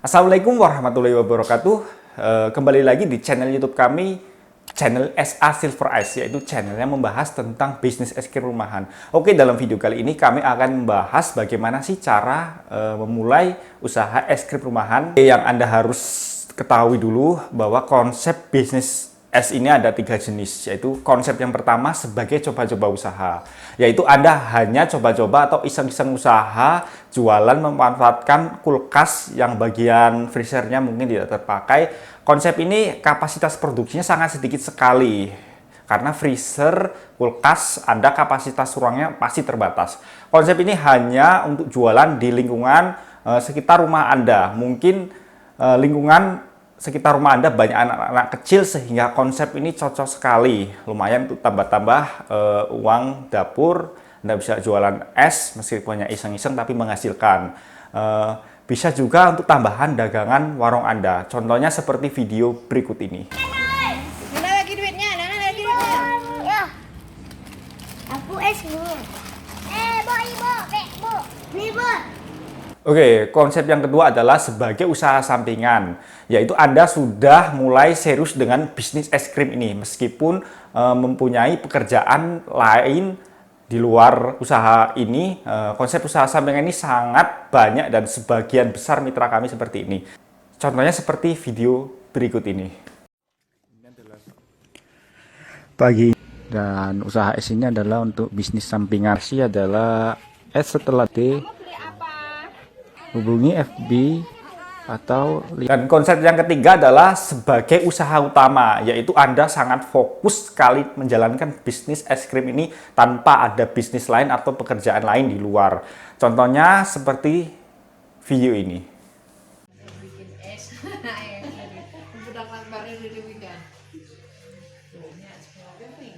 Assalamualaikum warahmatullahi wabarakatuh. Kembali lagi di channel YouTube kami, channel SA Silver Ice, yaitu channel yang membahas tentang bisnis es krim rumahan. Oke, dalam video kali ini kami akan membahas bagaimana sih cara memulai usaha es krim rumahan. Yang Anda harus ketahui dulu bahwa konsep bisnis es ini ada 3 jenis, yaitu konsep yang pertama sebagai coba-coba usaha, yaitu Anda hanya coba-coba atau iseng-iseng usaha jualan memanfaatkan kulkas yang bagian freezernya mungkin tidak terpakai. Konsep ini kapasitas produksinya sangat sedikit sekali, karena freezer, kulkas, Anda kapasitas ruangnya pasti terbatas. Konsep ini hanya untuk jualan di lingkungan sekitar rumah Anda, mungkin lingkungan sekitar rumah Anda banyak anak-anak kecil, sehingga konsep ini cocok sekali. Lumayan untuk tambah-tambah uang dapur. Anda bisa jualan es meskipun hanya iseng-iseng tapi menghasilkan. Bisa juga untuk tambahan dagangan warung Anda. Contohnya seperti video berikut ini. Mana lagi duitnya? Mana lagi duitnya? Ya. Aku es bu. Bu, ibu, bu. Nih, bu. Oke, konsep yang kedua adalah sebagai usaha sampingan, yaitu Anda sudah mulai serius dengan bisnis es krim ini, meskipun mempunyai pekerjaan lain di luar usaha ini. Konsep usaha sampingan ini sangat banyak dan sebagian besar mitra kami seperti ini. Contohnya seperti video berikut ini. Pagi dan usaha es ini adalah untuk bisnis sampingan. Si adalah es setelah D. Hubungi FB atau. Dan konsep yang ketiga adalah sebagai usaha utama, yaitu Anda sangat fokus sekali menjalankan bisnis es krim ini tanpa ada bisnis lain atau pekerjaan lain di luar. Contohnya seperti video ini.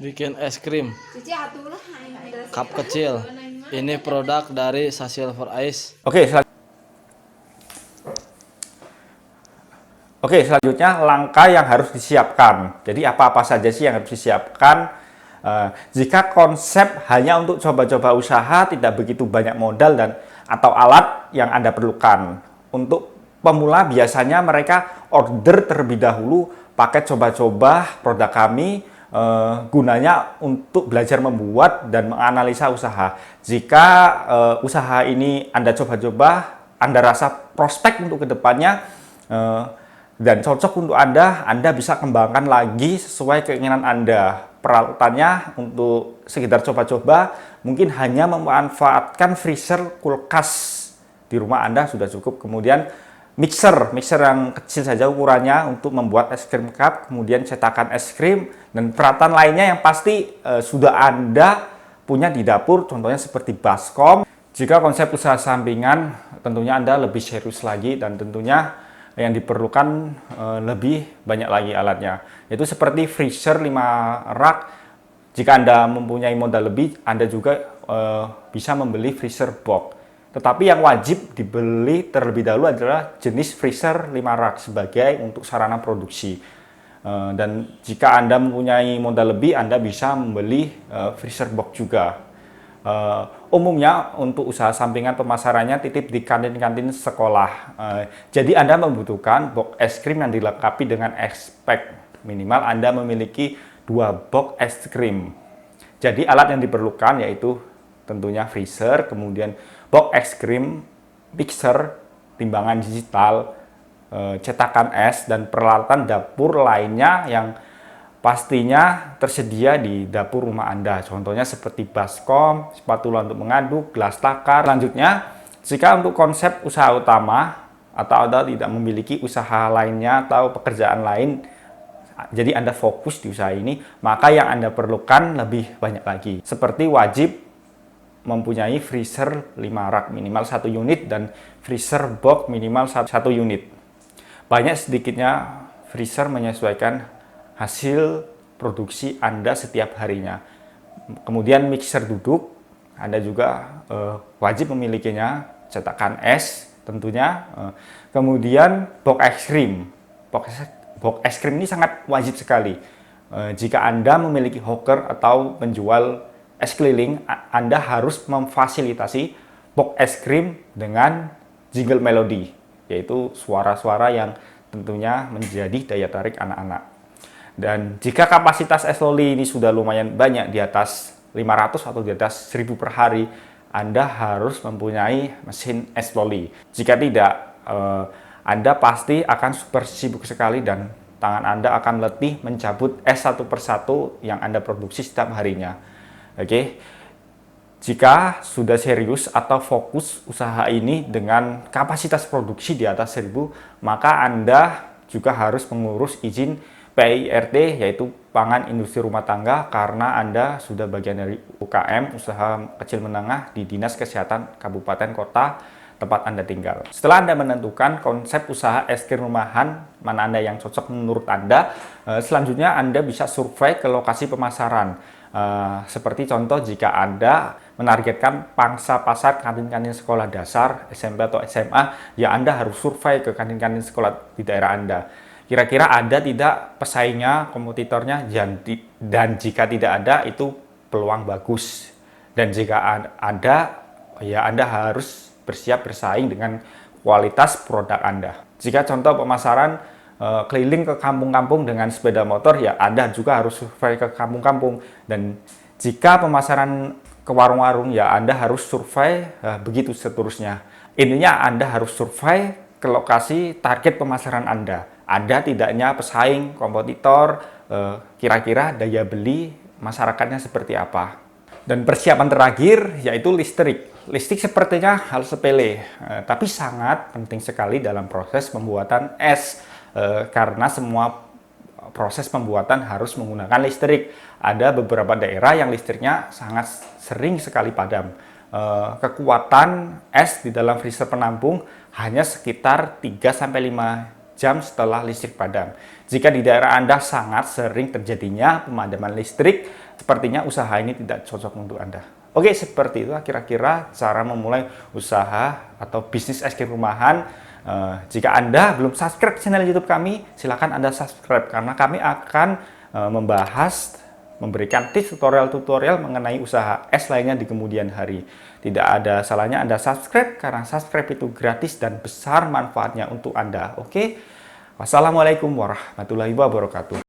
Bikin es krim cup kecil. Ini produk dari Silver Ice. Oke, selanjutnya langkah yang harus disiapkan. Jadi apa-apa saja sih yang harus disiapkan? Jika konsep hanya untuk coba-coba usaha, tidak begitu banyak modal dan atau alat yang Anda perlukan. Untuk pemula biasanya mereka order terlebih dahulu paket coba-coba produk kami, gunanya untuk belajar membuat dan menganalisa usaha. Jika usaha ini Anda coba-coba, Anda rasa prospek untuk kedepannya dan cocok untuk Anda bisa kembangkan lagi sesuai keinginan Anda. Peralatannya untuk sekedar coba-coba, mungkin hanya memanfaatkan freezer, kulkas di rumah Anda sudah cukup. Kemudian mixer yang kecil saja ukurannya untuk membuat es krim cup, kemudian cetakan es krim, dan peralatan lainnya yang pasti sudah Anda punya di dapur, contohnya seperti baskom. Jika konsep usaha sampingan, tentunya Anda lebih serius lagi dan tentunya yang diperlukan lebih banyak lagi alatnya, yaitu seperti freezer 5 rak. Jika Anda mempunyai modal lebih, Anda juga bisa membeli freezer box. Tetapi yang wajib dibeli terlebih dahulu adalah jenis freezer 5 rak sebagai untuk sarana produksi. Dan jika Anda mempunyai modal lebih, Anda bisa membeli freezer box juga. Umumnya untuk usaha sampingan pemasarannya titip di kantin-kantin sekolah. Jadi Anda membutuhkan box es krim yang dilengkapi dengan spek minimal Anda memiliki 2 box es krim. Jadi alat yang diperlukan yaitu tentunya freezer, kemudian box es krim, mixer, timbangan digital, cetakan es, dan peralatan dapur lainnya yang pastinya tersedia di dapur rumah Anda. Contohnya seperti baskom, spatula untuk mengaduk, gelas takar. Selanjutnya, jika untuk konsep usaha utama atau Anda tidak memiliki usaha lainnya atau pekerjaan lain, jadi Anda fokus di usaha ini, maka yang Anda perlukan lebih banyak lagi. Seperti wajib mempunyai freezer 5 rak minimal 1 unit dan freezer box minimal 1 unit. Banyak sedikitnya freezer menyesuaikan hasil produksi Anda setiap harinya. Kemudian mixer duduk, Anda juga wajib memilikinya, cetakan es tentunya. Kemudian box es krim. Box es krim ini sangat wajib sekali. Jika Anda memiliki hawker atau penjual es keliling, Anda harus memfasilitasi box es krim dengan jingle melodi. yaitu suara-suara yang tentunya menjadi daya tarik anak-anak. Dan jika kapasitas es loli ini sudah lumayan banyak, di atas 500 atau di atas 1000 per hari, Anda harus mempunyai mesin es loli. Jika tidak, Anda pasti akan super sibuk sekali dan tangan Anda akan letih mencabut es satu persatu yang Anda produksi setiap harinya. Oke. Jika sudah serius atau fokus usaha ini dengan kapasitas produksi di atas 1000, maka Anda juga harus mengurus izin PIRT, yaitu Pangan Industri Rumah Tangga, karena Anda sudah bagian dari UKM, usaha kecil menengah di Dinas Kesehatan Kabupaten Kota tempat Anda tinggal. Setelah Anda menentukan konsep usaha es krim rumahan, mana Anda yang cocok menurut Anda, selanjutnya Anda bisa survei ke lokasi pemasaran. Seperti contoh, jika Anda menargetkan pangsa pasar kantin-kantin sekolah dasar, SMP atau SMA, ya Anda harus survei ke kantin-kantin sekolah di daerah Anda. Kira-kira ada tidak pesaingnya, kompetitornya, dan jika tidak ada, itu peluang bagus. Dan jika ada, ya Anda harus bersiap bersaing dengan kualitas produk Anda. Jika contoh pemasaran keliling ke kampung-kampung dengan sepeda motor, ya Anda juga harus survei ke kampung-kampung. Dan jika pemasaran ke warung-warung, ya Anda harus survei begitu seterusnya. Intinya Anda harus survei ke lokasi target pemasaran Anda. Ada tidaknya pesaing, kompetitor, kira-kira daya beli masyarakatnya seperti apa. Dan persiapan terakhir yaitu listrik. Listrik sepertinya hal sepele, tapi sangat penting sekali dalam proses pembuatan es. Karena semua proses pembuatan harus menggunakan listrik. Ada beberapa daerah yang listriknya sangat sering sekali padam. Kekuatan es di dalam freezer penampung hanya sekitar 3-5 jam setelah listrik padam. Jika di daerah Anda sangat sering terjadinya pemadaman listrik, sepertinya usaha ini tidak cocok untuk Anda. Oke, seperti itu kira-kira cara memulai usaha atau bisnis es krim rumahan. Jika Anda belum subscribe channel YouTube kami, silakan Anda subscribe, karena kami akan memberikan tips tutorial-tutorial mengenai usaha es lainnya di kemudian hari. Tidak ada salahnya Anda subscribe, karena subscribe itu gratis dan besar manfaatnya untuk Anda. Oke? Wassalamualaikum warahmatullahi wabarakatuh.